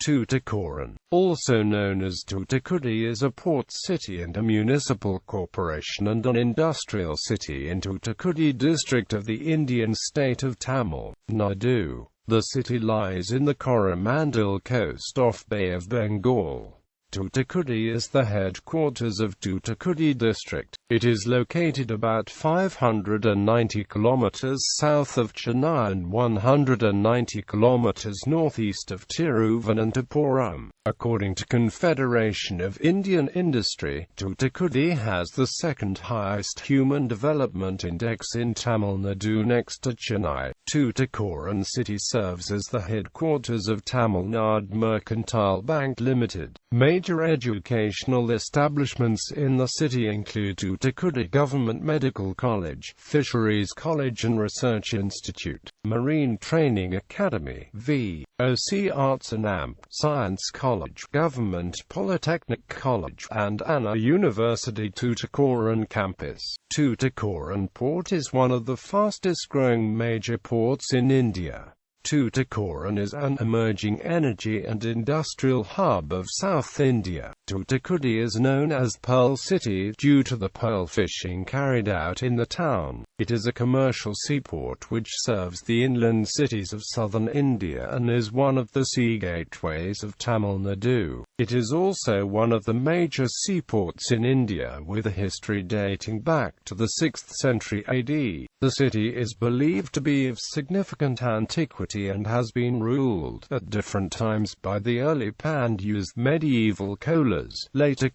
Tuticorin, also known as Thoothukudi, is a port city and a municipal corporation and an industrial city in Thoothukudi district of the Indian state of Tamil Nadu. The city lies in the Coromandel Coast off Bay of Bengal. Thoothukudi is the headquarters of Thoothukudi District. It is located about 590 kilometers south of Chennai and 190 kilometers northeast of Thiruvananthapuram. According to Confederation of Indian Industry, Thoothukudi has the second highest human development index in Tamil Nadu next to Chennai. Tuticorin city serves as the headquarters of Tamil Nadu Mercantile Bank Limited. Major educational establishments in the city include Thoothukudi Government Medical College, Fisheries College and Research Institute, Marine Training Academy, VOC Arts and AMP, Science College, Government Polytechnic College, and Anna University Tuticorin campus. Tuticorin Port is one of the fastest growing major ports in India. Tuticorin is an emerging energy and industrial hub of South India. Thoothukudi is known as Pearl City due to the pearl fishing carried out in the town. It is a commercial seaport which serves the inland cities of southern India and is one of the sea gateways of Tamil Nadu. It is also one of the major seaports in India with a history dating back to the 6th century AD. The city is believed to be of significant antiquity and has been ruled at different times by the early Pandus medieval Cholas, later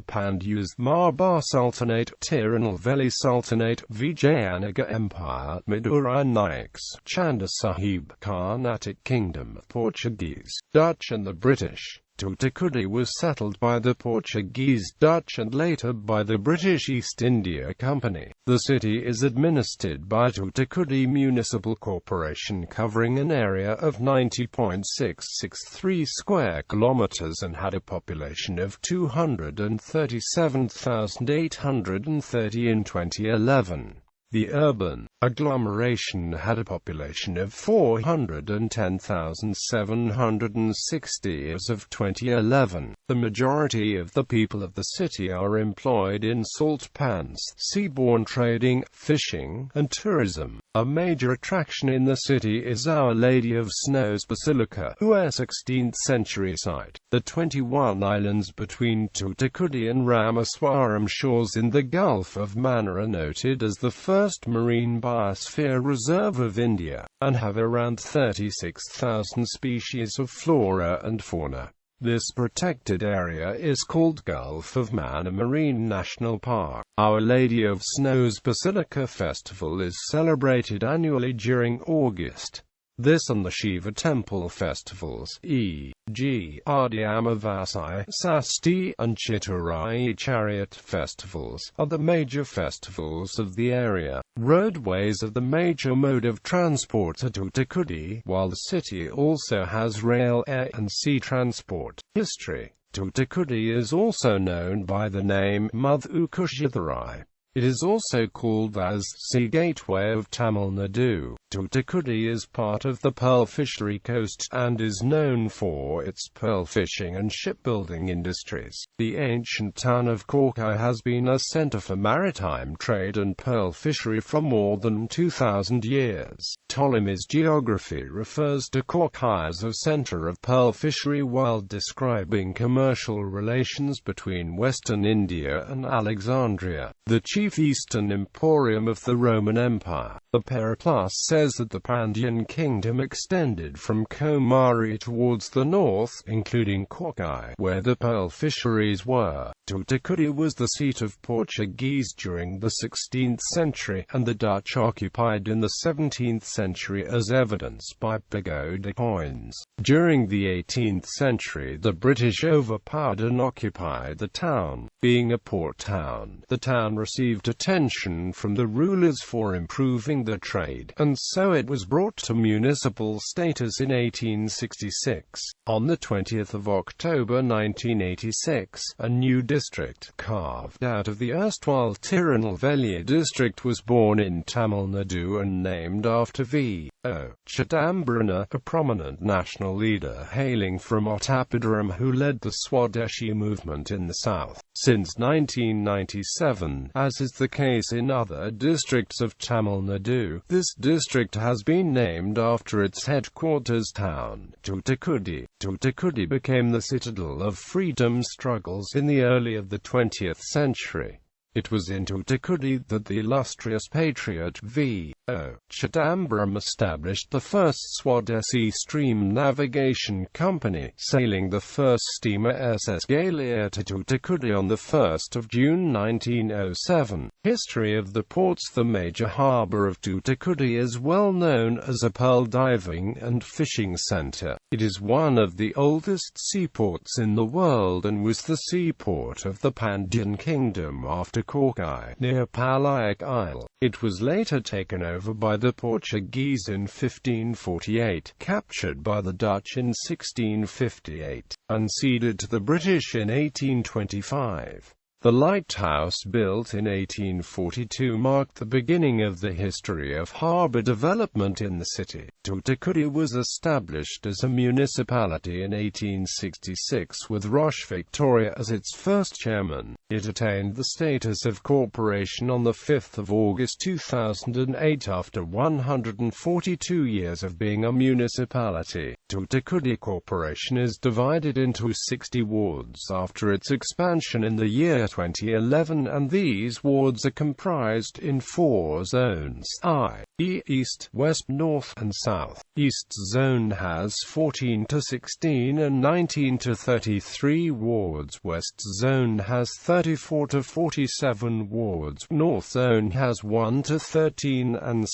Pandus Malabar Sultanate, Tirunelveli Sultanate, Vijayanagar Empire, Madurai Naiks, Chanda Sahib Carnatic Kingdom, Portuguese, Dutch and the British. Thoothukudi was settled by the Portuguese, Dutch and later by the British East India Company. The city is administered by Thoothukudi Municipal Corporation covering an area of 90.663 square kilometers and had a population of 237,830 in 2011. The urban agglomeration had a population of 410,760 as of 2011. The majority of the people of the city are employed in salt pans, seaborne trading, fishing, and tourism. A major attraction in the city is Our Lady of Snows Basilica, a 16th century site. The 21 islands between Thoothukudi and Ramaswaram shores in the Gulf of Mannar are noted as the first marine biosphere reserve of India, and have around 36,000 species of flora and fauna. This protected area is called Gulf of Mannar Marine National Park. Our Lady of Snows Basilica Festival is celebrated annually during August. This and the Shiva Temple festivals, e.g., Adi Amavasai, Sasti, and Chitturai Chariot festivals, are the major festivals of the area. Roadways are the major mode of transport to Thoothukudi, while the city also has rail, air, and sea transport. History. Thoothukudi is also known by the name Madhukushatharai. It is also called as Sea Gateway of Tamil Nadu. Thoothukudi is part of the pearl fishery coast and is known for its pearl fishing and shipbuilding industries. The ancient town of Korkai has been a center for maritime trade and pearl fishery for more than 2,000 years. Ptolemy's geography refers to Korkai as a center of pearl fishery while describing commercial relations between Western India and Alexandria, the chief eastern emporium of the Roman Empire. The Periplus says that the Pandyan kingdom extended from Komari towards the north, including Korkai, where the pearl fisheries were. Thoothukudi was the seat of Portuguese during the 16th century, and the Dutch occupied in the 17th century as evidenced by pagoda coins. During the 18th century the British overpowered and occupied the town. Being a port town, the town received received attention from the rulers for improving the trade, and so it was brought to municipal status in 1866. On the 20th of October 1986, a new district, carved out of the erstwhile Tirunelveli district, was born in Tamil Nadu and named after V.O. Chidambaram, a prominent national leader hailing from Ottapaduram who led the Swadeshi movement in the south. Since 1997, as is the case in other districts of Tamil Nadu, this district has been named after its headquarters town, Thoothukudi. Thoothukudi became the citadel of freedom struggles in the early of the 20th century. It was in Thoothukudi that the illustrious patriot V.O. Chidambaram established the first Swadeshi stream navigation company, sailing the first steamer SS Galia to Thoothukudi on 1 June 1907. History of the ports. The major harbour of Thoothukudi is well known as a pearl diving and fishing centre. It is one of the oldest seaports in the world and was the seaport of the Pandyan Kingdom after Korkai, near Palayak Isle. It was later taken over by the Portuguese in 1548, captured by the Dutch in 1658, and ceded to the British in 1825. The lighthouse, built in 1842, marked the beginning of the history of harbour development in the city. Thoothukudi was established as a municipality in 1866 with Roche Victoria as its first chairman. It attained the status of corporation on 5 August 2008 after 142 years of being a municipality. Thoothukudi Corporation is divided into 60 wards after its expansion in the year 2011, and these wards are comprised in 4 zones: i.e. East, West, North, and South. East Zone has 14 to 16 and 19 to 33 wards. West Zone has 34 to 47 wards. North Zone has 1 to 13 and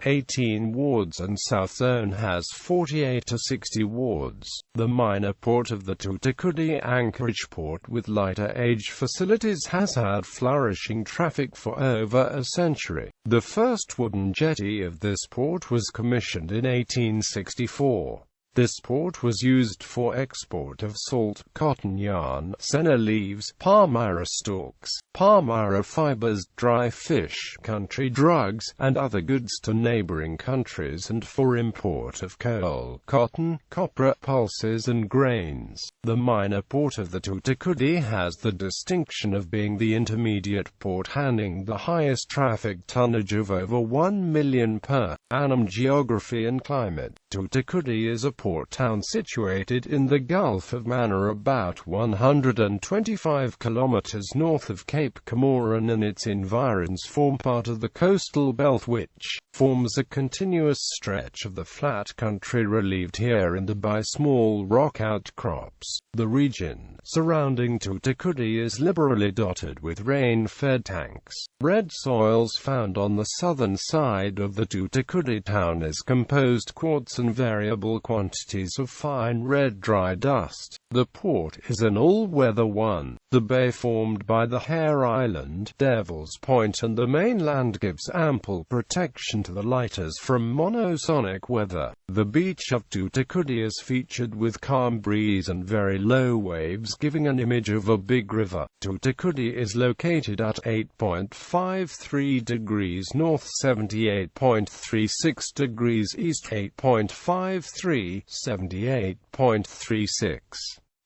18 wards, and South Zone has 48 to 60 wards. The minor port of the Thoothukudi anchorage port with lighter age facilities has had flourishing traffic for over a century. The first wooden jetty of this port was commissioned in 1864. This port was used for export of salt, cotton yarn, senna leaves, palmyra stalks, palmyra fibers, dry fish, country drugs, and other goods to neighboring countries, and for import of coal, cotton, copra, pulses and grains. The minor port of the Thoothukudi has the distinction of being the intermediate port handling the highest traffic tonnage of over 1 million per annum. Geography and climate. Thoothukudi is a port town situated in the Gulf of Mannar, about 125 kilometers north of Cape Comorin, and its environs form part of the coastal belt which forms a continuous stretch of the flat country relieved here and there by small rock outcrops. The region surrounding Thoothukudi is liberally dotted with rain-fed tanks. Red soils found on the southern side of the Thoothukudi town is composed quartz and variable quantities of fine red dry dust. The port is an all-weather one. The bay formed by the Hare Island, Devil's Point and the mainland gives ample protection to the lighters from monosonic weather. The beach of Thoothukudi is featured with calm breeze and very low waves, giving an image of a big river. Thoothukudi is located at 8.53 degrees north, 78.36 degrees east, 8.53, 78.36.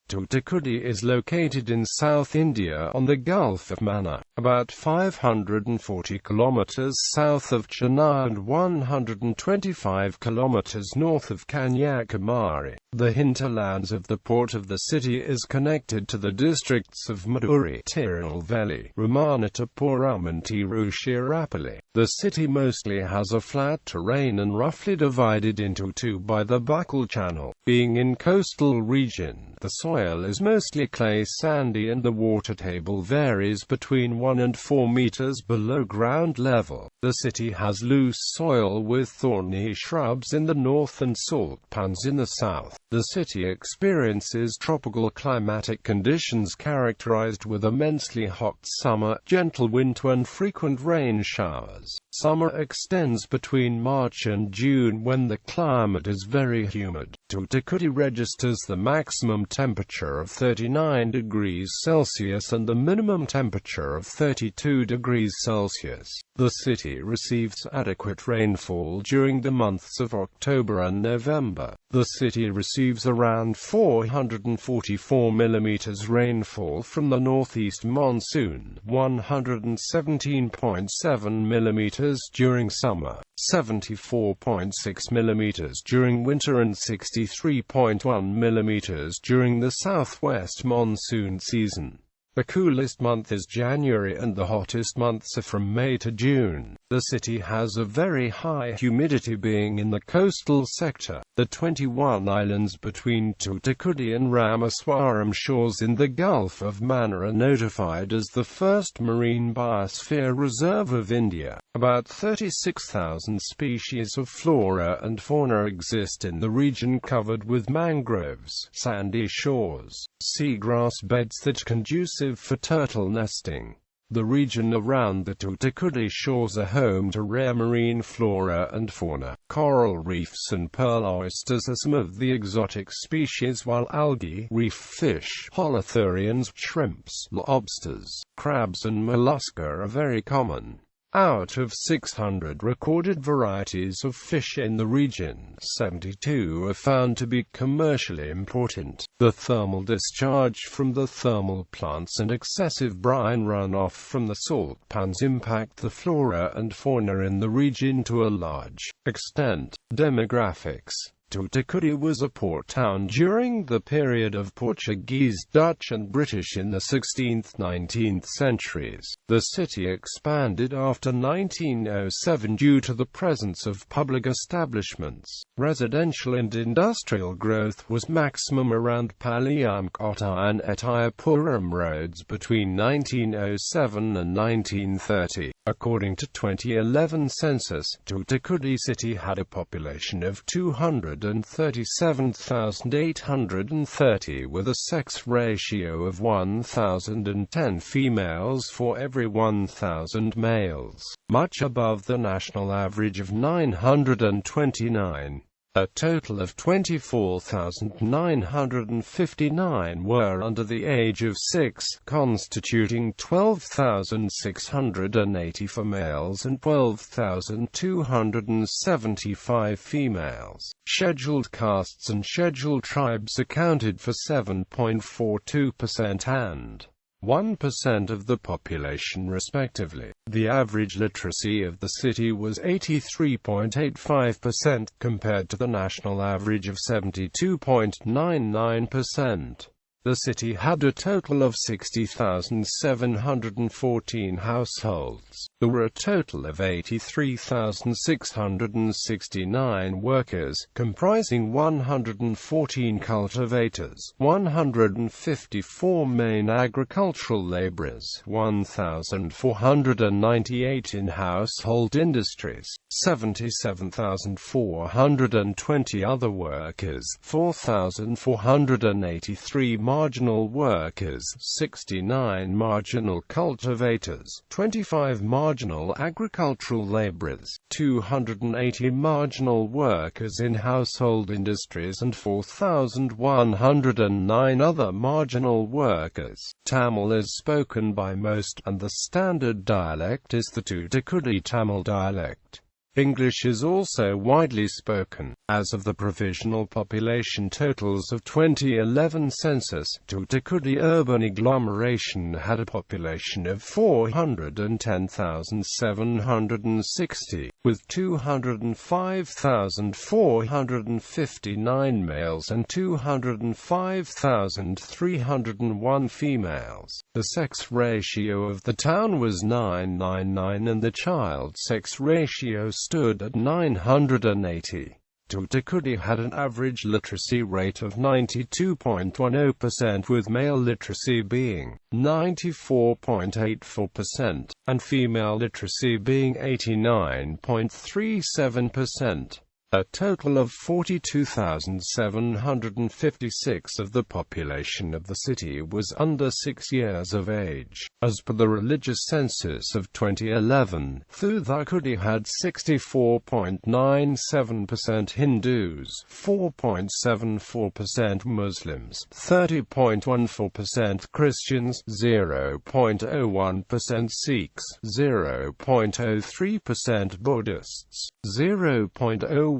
Thoothukudi is located in South India on the Gulf of Mannar, about 540 kilometers south of Chennai and 125 kilometers north of Kanyakumari. The hinterlands of the port of the city is connected to the districts of Maduri, Tirunelveli, Ramanathapuram and Tiruchirappalli. The city mostly has a flat terrain and roughly divided into two by the Buckle Channel. Being in coastal region, the soil soil is mostly clay sandy and the water table varies between 1 and 4 meters below ground level. The city has loose soil with thorny shrubs in the north and salt pans in the south. The city experiences tropical climatic conditions characterized with immensely hot summer, gentle winter and frequent rain showers. Summer extends between March and June when the climate is very humid. Thoothukudi registers the maximum temperature of 39 degrees Celsius and the minimum temperature of 32 degrees Celsius. The city receives adequate rainfall during the months of October and November. The city receives around 444 mm rainfall from the northeast monsoon, 117.7 mm during summer, 74.6 mm during winter and 63.1 mm during the southwest monsoon season. The coolest month is January and the hottest months are from May to June. The city has a very high humidity being in the coastal sector. The 21 islands between Thoothukudi and Ramaswaram shores in the Gulf of Mannar are notified as the first marine biosphere reserve of India. About 36,000 species of flora and fauna exist in the region, covered with mangroves, sandy shores, seagrass beds that are conducive for turtle nesting. The region around the Thoothukudi shores are home to rare marine flora and fauna. Coral reefs and pearl oysters are some of the exotic species, while algae, reef fish, holothurians, shrimps, lobsters, crabs and mollusca are very common. Out of 600 recorded varieties of fish in the region, 72 are found to be commercially important. The thermal discharge from the thermal plants and excessive brine runoff from the salt pans impact the flora and fauna in the region to a large extent. Demographics. Thoothukudi was a port town during the period of Portuguese, Dutch and British in the 16th–19th centuries. The city expanded after 1907 due to the presence of public establishments. Residential and industrial growth was maximum around Palayamkota and Etiyapuram roads between 1907 and 1930. According to 2011 census, Thoothukudi city had a population of 237,830 with a sex ratio of 1,010 females for every 1,000 males, much above the national average of 929. A total of 24,959 were under the age of 6, constituting 12,680 for males and 12,275 females. Scheduled castes and scheduled tribes accounted for 7.42% and 1% of the population respectively. The average literacy of the city was 83.85% compared to the national average of 72.99%. The city had a total of 60,714 households. There were a total of 83,669 workers, comprising 114 cultivators, 154 main agricultural laborers, 1,498 in household industries, 77,420 other workers, 4,483 marginal workers, 69 marginal cultivators, 25 marginal agricultural laborers, 280 marginal workers in household industries and 4,109 other marginal workers. Tamil is spoken by most, and the standard dialect is the Thoothukudi Tamil dialect. English is also widely spoken. As of the provisional population totals of 2011 census, Thoothukudi urban agglomeration had a population of 410,760, with 205,459 males and 205,301 females. The sex ratio of the town was 999 and the child sex ratio stood at 980. Thoothukudi had an average literacy rate of 92.10%, with male literacy being 94.84% and female literacy being 89.37%. A total of 42,756 of the population of the city was under 6 years of age. As per the religious census of 2011, Thoothukudi had 64.97% Hindus, 4.74% Muslims, 30.14% Christians, 0.01% Sikhs, 0.03% Buddhists, 0.01%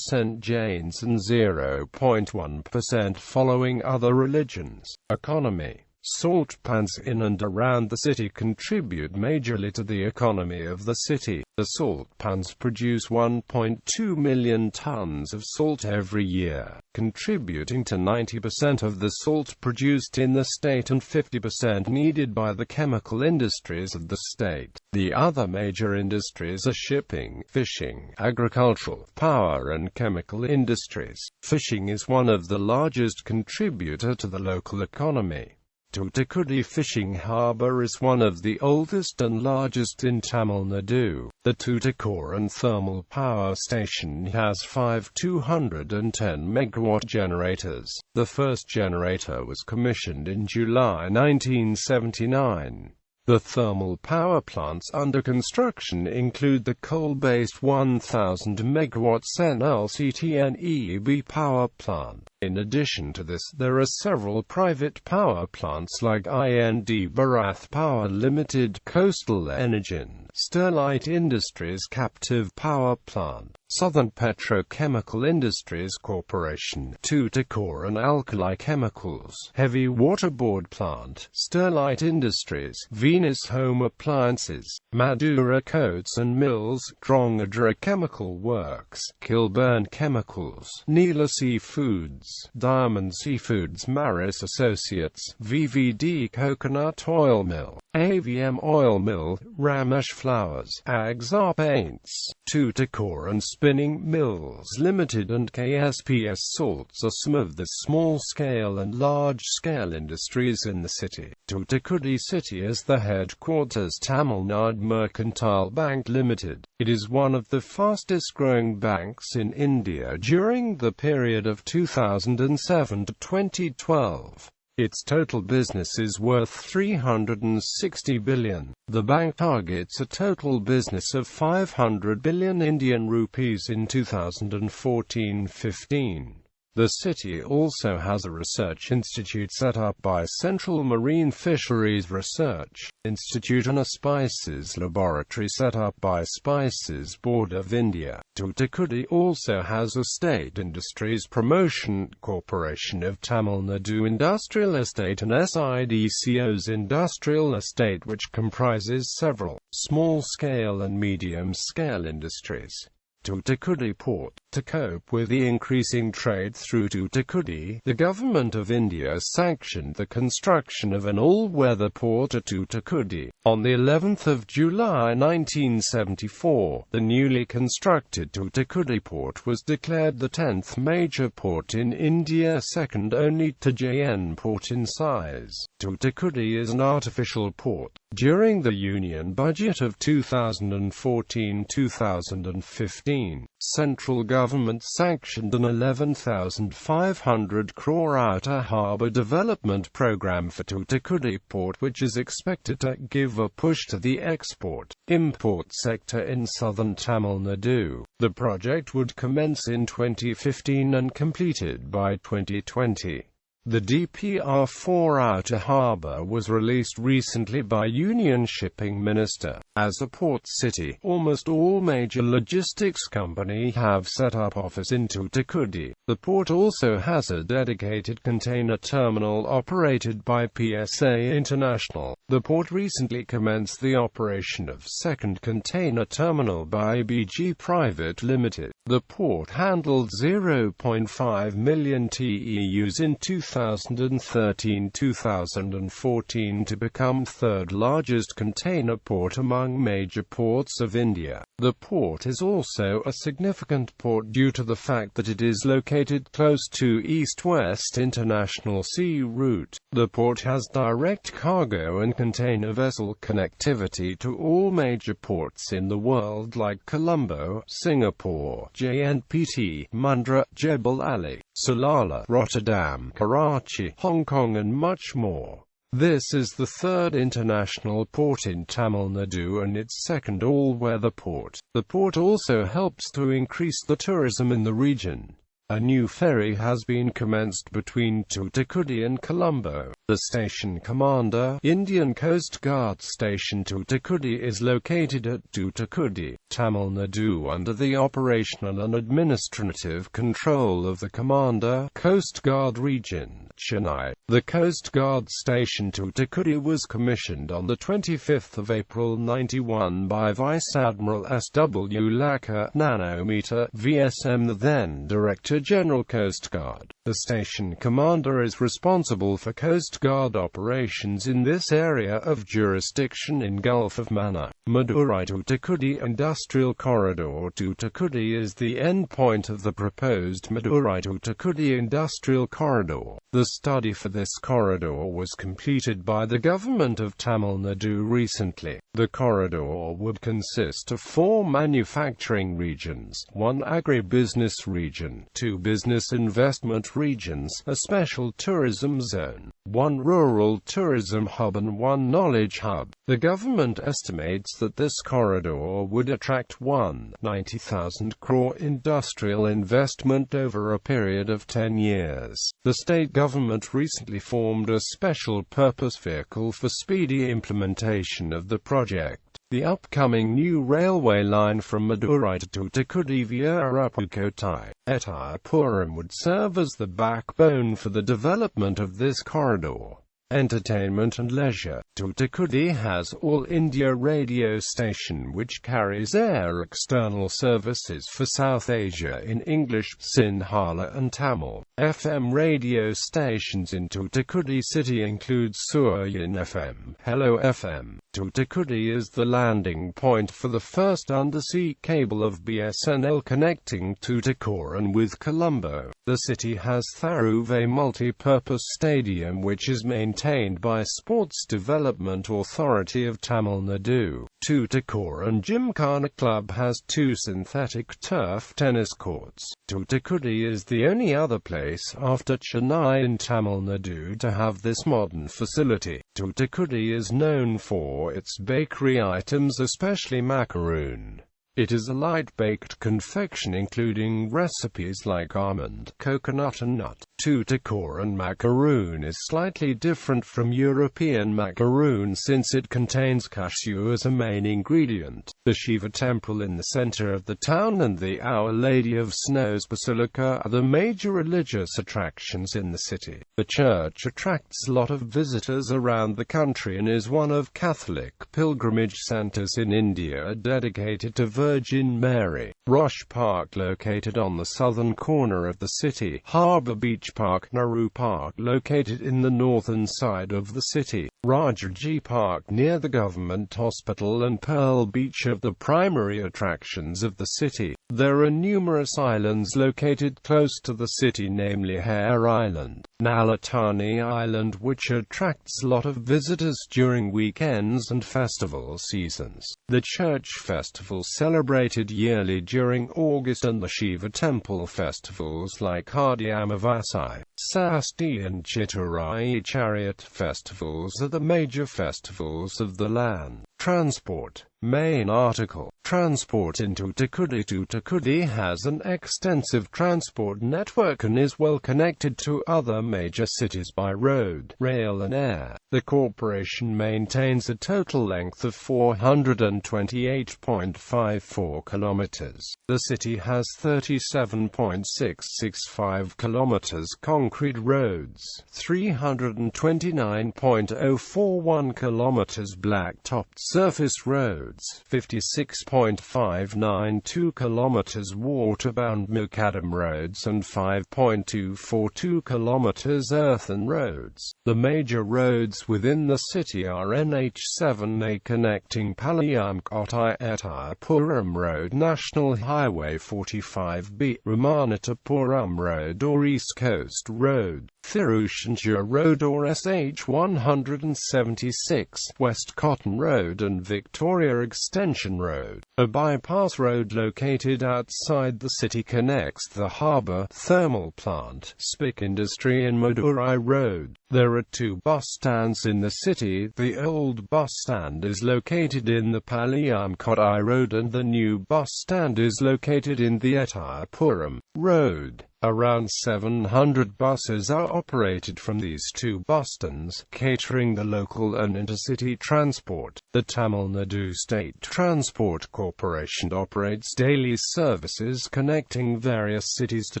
Jains and 0.1% following other religions. Economy. Salt pans in and around the city contribute majorly to the economy of the city. The salt pans produce 1.2 million tons of salt every year, contributing to 90% of the salt produced in the state and 50% needed by the chemical industries of the state. The other major industries are shipping, fishing, agricultural, power and chemical industries. Fishing is one of the largest contributor to the local economy. Thoothukudi Fishing Harbour is one of the oldest and largest in Tamil Nadu. The Tuticorin thermal power station has 5 210 megawatt generators. The first generator was commissioned in July 1979. The thermal power plants under construction include the coal-based 1,000 MW NLCT power plant. In addition to this, there are several private power plants like IND Barath Power Limited, Coastal Energen, Sterlite Industries Captive Power Plant, Southern Petrochemical Industries Corporation, Tuticorin Alkali Chemicals, Heavy Waterboard Plant, Sterlite Industries, Venus Home Appliances, Madura Coats and Mills, Drongadra Chemical Works, Kilburn Chemicals, Neela Seafoods, Diamond Seafoods, Maris Associates, VVD Coconut Oil Mill, AVM Oil Mill, Ramesh Flowers, Agsar Paints, Tuticorin Spinning Mills Limited and KSPS Salts are some of the small-scale and large-scale industries in the city. Thoothukudi City is the headquarters Tamil Nadu Mercantile Bank Limited. It is one of the fastest-growing banks in India during the period of 2007 to 2012. Its total business is worth 360 billion. The bank targets a total business of 500 billion Indian rupees in 2014-15. The city also has a research institute set up by Central Marine Fisheries Research Institute and a spices laboratory set up by Spices Board of India. Thoothukudi also has a State Industries Promotion Corporation of Tamil Nadu Industrial Estate and SIDCO's Industrial Estate, which comprises several small-scale and medium-scale industries. Thoothukudi Port. To cope with the increasing trade through Thoothukudi, the Government of India sanctioned the construction of an all-weather port at Thoothukudi. On the 11th of July 1974, the newly constructed Thoothukudi Port was declared the 10th major port in India, second only to JN Port in size. Thoothukudi is an artificial port. During the Union Budget of 2014-2015, central government sanctioned an 11,500 crore outer harbour development program for Thoothukudi Port, which is expected to give a push to the export-import sector in southern Tamil Nadu. The project would commence in 2015 and completed by 2020. The DPR for Outer Harbour was released recently by Union Shipping Minister. As a port city, almost all major logistics companies have set up office in Thoothukudi. The port also has a dedicated container terminal operated by PSA International. The port recently commenced the operation of second container terminal by BG Private Limited. The port handled 0.5 million TEUs in 2013-2014 to become third largest container port among major ports of India. The port is also a significant port due to the fact that it is located close to east-west international sea route. The port has direct cargo and container vessel connectivity to all major ports in the world like Colombo, Singapore, JNPT, Mundra, Jebel Ali, Salalah, Rotterdam, Karachi, Hong Kong and much more. This is the third international port in Tamil Nadu and its second all-weather port. The port also helps to increase the tourism in the region. A new ferry has been commenced between Thoothukudi and Colombo. The station commander, Indian Coast Guard Station Thoothukudi, is located at Thoothukudi, Tamil Nadu under the operational and administrative control of the Commander, Coast Guard Region, Chennai. The Coast Guard Station Thoothukudi was commissioned on the 25th of April 91 by Vice Admiral S.W. Laka Nanometer, VSM, the then Director General Coast Guard. The station commander is responsible for Coast Guard operations in this area of jurisdiction in Gulf of Mannar. Madurai-Thoothukudi Industrial Corridor. Thoothukudi is the end point of the proposed Madurai-Thoothukudi Industrial Corridor. The study for this corridor was completed by the government of Tamil Nadu recently. The corridor would consist of 4 manufacturing regions, 1 agribusiness region, 2 business investment regions, a special tourism zone, 1 rural tourism hub and 1 knowledge hub. The government estimates that this corridor would attract 190,000 crore industrial investment over a period of 10 years. The state government recently formed a special purpose vehicle for speedy implementation of the project. The upcoming new railway line from Madurai to Thoothukudi via Arappukotai-Ettayapuram would serve as the backbone for the development of this corridor. Entertainment and leisure. Thoothukudi has All India radio station which carries air external services for South Asia in English, Sinhala and Tamil. FM radio stations in Thoothukudi city include Suryan FM, Hello FM. Thoothukudi is the landing point for the first undersea cable of BSNL connecting Tuticorin with Colombo. The city has Tharuve multi-purpose stadium which is maintained by Sports Development Authority of Tamil Nadu. Tuticorin Gymkhana Club has 2 synthetic turf tennis courts. Thoothukudi is the only other place after Chennai in Tamil Nadu to have this modern facility. Thoothukudi is known for its bakery items, especially macaroon. It is a light-baked confection including recipes like almond, coconut and nut. Tuticorin macaroon is slightly different from European macaroon since it contains cashew as a main ingredient. The Shiva temple in the center of the town and the Our Lady of Snows Basilica are the major religious attractions in the city. The church attracts a lot of visitors around the country and is one of Catholic pilgrimage centers in India dedicated to Virgin Mary. Roche Park located on the southern corner of the city. Harbour Beach Park, Nehru Park located in the northern side of the city. Rajaji Park near the government hospital and Pearl Beach are the primary attractions of the city. There are numerous islands located close to the city, namely Hare Island, Nalatani Island, which attracts a lot of visitors during weekends and festival seasons. The church festival celebrated yearly during August and the Shiva temple festivals like Adi Amavasai, Sasti and Chitturai chariot festivals are the major festivals of the land. Transport. Main article. Transport in Thoothukudi. Thoothukudi has an extensive transport network and is well connected to other major cities by road, rail and air. The corporation maintains a total length of 428.54 kilometers. The city has 37.665 kilometers concrete roads, 329.041 kilometers black-topped Surface roads 56.592 kilometers, waterbound macadam roads and 5.242 kilometers earthen roads. The major roads within the city are NH7A connecting Palayamkottai-Ettipuram Road, National Highway 45B, Ramanathapuram Road or East Coast Road, Thiruvananthapuram Road or SH 176, West Cotton Road and Victoria Extension Road. A bypass road located outside the city connects the harbour, thermal plant, Spic Industry and Madurai Road. There are two bus stands in the city. The old bus stand is located in the Palayamkottai Road and the new bus stand is located in the Ettipuram Road. Around 700 buses are operated from these two bus stands, catering the local and intercity transport. The Tamil Nadu State Transport Corporation operates daily services connecting various cities to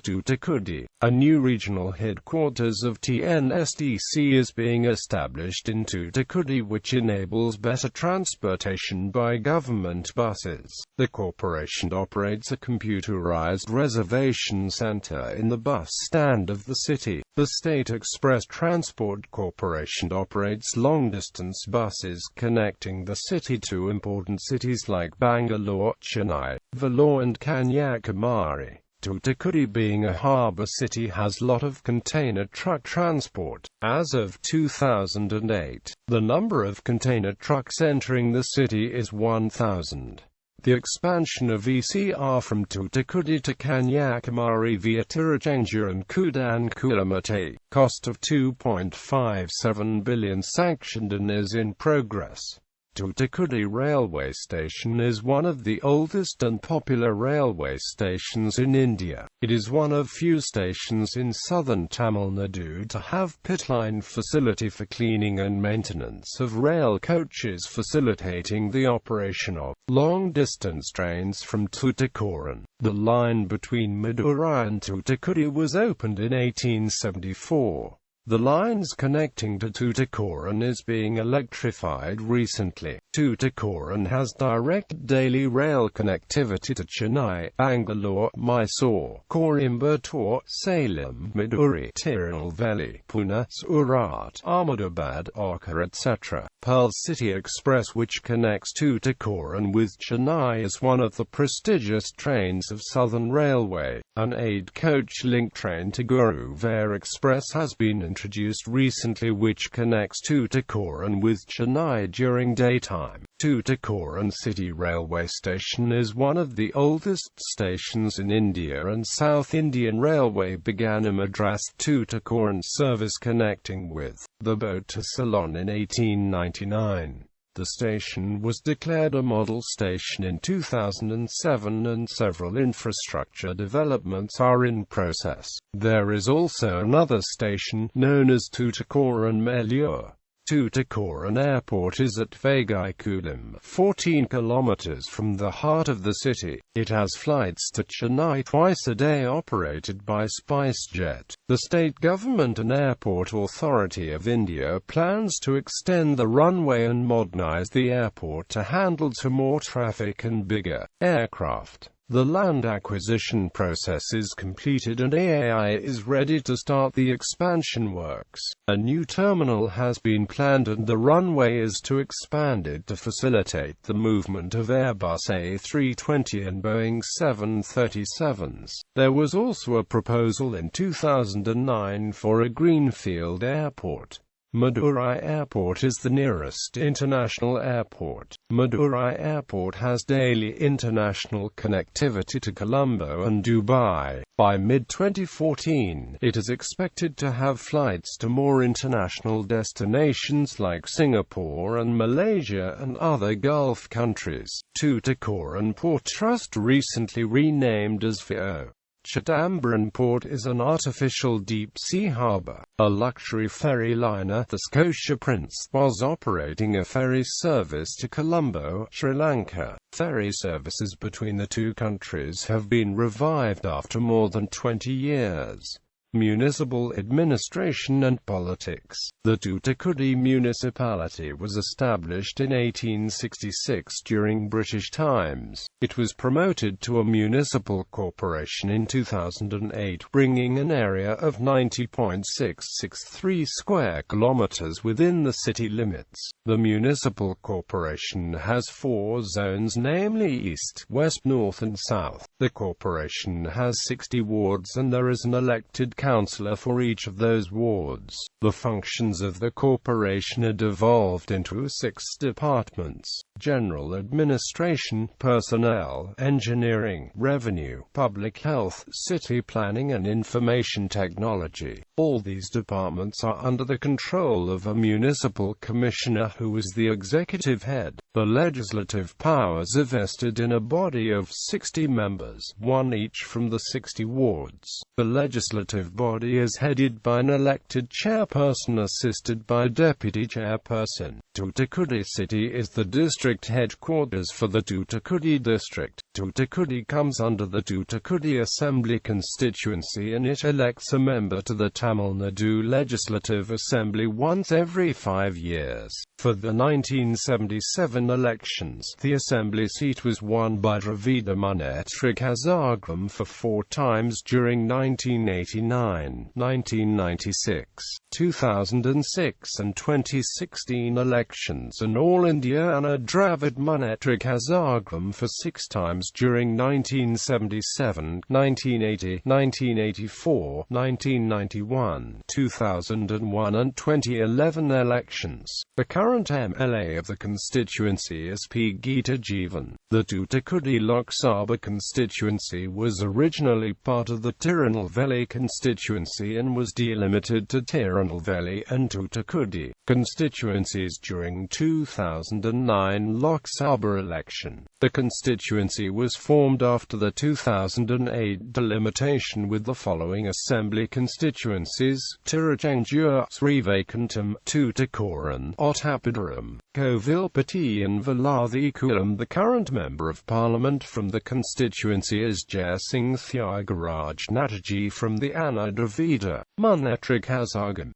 Thoothukudi. A new regional headquarters of TNSTC is being established in Thoothukudi, which enables better transportation by government buses. The corporation operates a computerized reservation center in the bus stand of the city. The State Express Transport Corporation operates long-distance buses connecting the city to important cities like Bangalore, Chennai, Vellore and Kanyakumari. Thoothukudi, being a harbour city, has lot of container truck transport. As of 2008, the number of container trucks entering the city is 1,000. The expansion of ECR from Thoothukudi to Kanyakumari via Tirunelveli and Kudankulam, cost of 2.57 billion sanctioned and is in progress. Thoothukudi railway station is one of the oldest and popular railway stations in India. It is one of few stations in southern Tamil Nadu to have pitline facility for cleaning and maintenance of rail coaches, facilitating the operation of long-distance trains from Tuticorin. The line between Madurai and Thoothukudi was opened in 1874. The lines connecting to Tuticorin is being electrified recently. Tuticorin has direct daily rail connectivity to Chennai, Bangalore, Mysore, Coimbatore, Salem, Madurai, Tirunelveli, Pune, Surat, Ahmedabad, Oka, etc. Pearl City Express, which connects Tuticorin with Chennai, is one of the prestigious trains of Southern Railway. An 8-coach link train to Guruvar Express has been introduced recently, which connects Tuticorin with Chennai during daytime. Tuticorin City Railway Station is one of the oldest stations in India, and South Indian Railway began a Madras-Tuticorin service connecting with the boat to Ceylon in 1899. The station was declared a model station in 2007 and several infrastructure developments are in process. There is also another station, known as Tuticorin Melur. Tuticorin Airport is at Vagaikulam, 14 kilometers from the heart of the city. It has flights to Chennai twice a day operated by SpiceJet. The state government and Airport Authority of India plans to extend the runway and modernize the airport to handle more traffic and bigger aircraft. The land acquisition process is completed and AAI is ready to start the expansion works. A new terminal has been planned and the runway is to expand it to facilitate the movement of Airbus A320 and Boeing 737s. There was also a proposal in 2009 for a greenfield airport. Madurai Airport is the nearest international airport. Madurai Airport has daily international connectivity to Colombo and Dubai. By mid-2014, it is expected to have flights to more international destinations like Singapore and Malaysia and other Gulf countries. Tuticorin Port Trust recently renamed as VO. Chidambaram Port is an artificial deep-sea harbour. A luxury ferry liner, the Scotia Prince, was operating a ferry service to Colombo, Sri Lanka. Ferry services between the two countries have been revived after more than 20 years. Municipal administration and politics. The Thoothukudi municipality was established in 1866 during British times. It was promoted to a municipal corporation in 2008, bringing an area of 90.663 square kilometres within the city limits. The municipal corporation has 4 zones, namely East, West, North and South. The corporation has 60 wards and there is an elected councillor for each of those wards. The functions of the corporation are devolved into 6 departments: general administration, personnel, engineering, revenue, public health, city planning and information technology. All these departments are under the control of a municipal commissioner who is the executive head. The legislative powers are vested in a body of 60 members, 1 each from the 60 wards. The legislative body is headed by an elected chairperson assisted by a deputy chairperson. Thoothukudi City is the district headquarters for the Thoothukudi District. Thoothukudi comes under the Thoothukudi Assembly constituency and it elects a member to the Tamil Nadu Legislative Assembly once every 5 years. For the 1977 elections, the assembly seat was won by Dravida Munnetra Kazhagam for 4 times during 1989, 1996, 2006 and 2016 elections, and All India Anna Dravid Munnetra Kazhagam for 6 times during 1977, 1980, 1984, 1991, 2001 and 2011 elections. The current MLA of the constituency is P. Geeta Jeevan. The Thoothukudi Lok Sabha constituency was originally part of the Tirunelveli constituency and was delimited to Tirunelveli and Thoothukudi constituencies during 2009 Lok Sabha election. The constituency was formed after the 2008 delimitation with the following assembly constituencies: Tirachandur, Srivaikuntam, Tuticorin, Ottapaduram, Kovilpati and Valathikulam. The current Member of Parliament from the constituency is Jai Singh Thyagaraja Natterjee from the Anna Dravida Munnetra Kazhagam.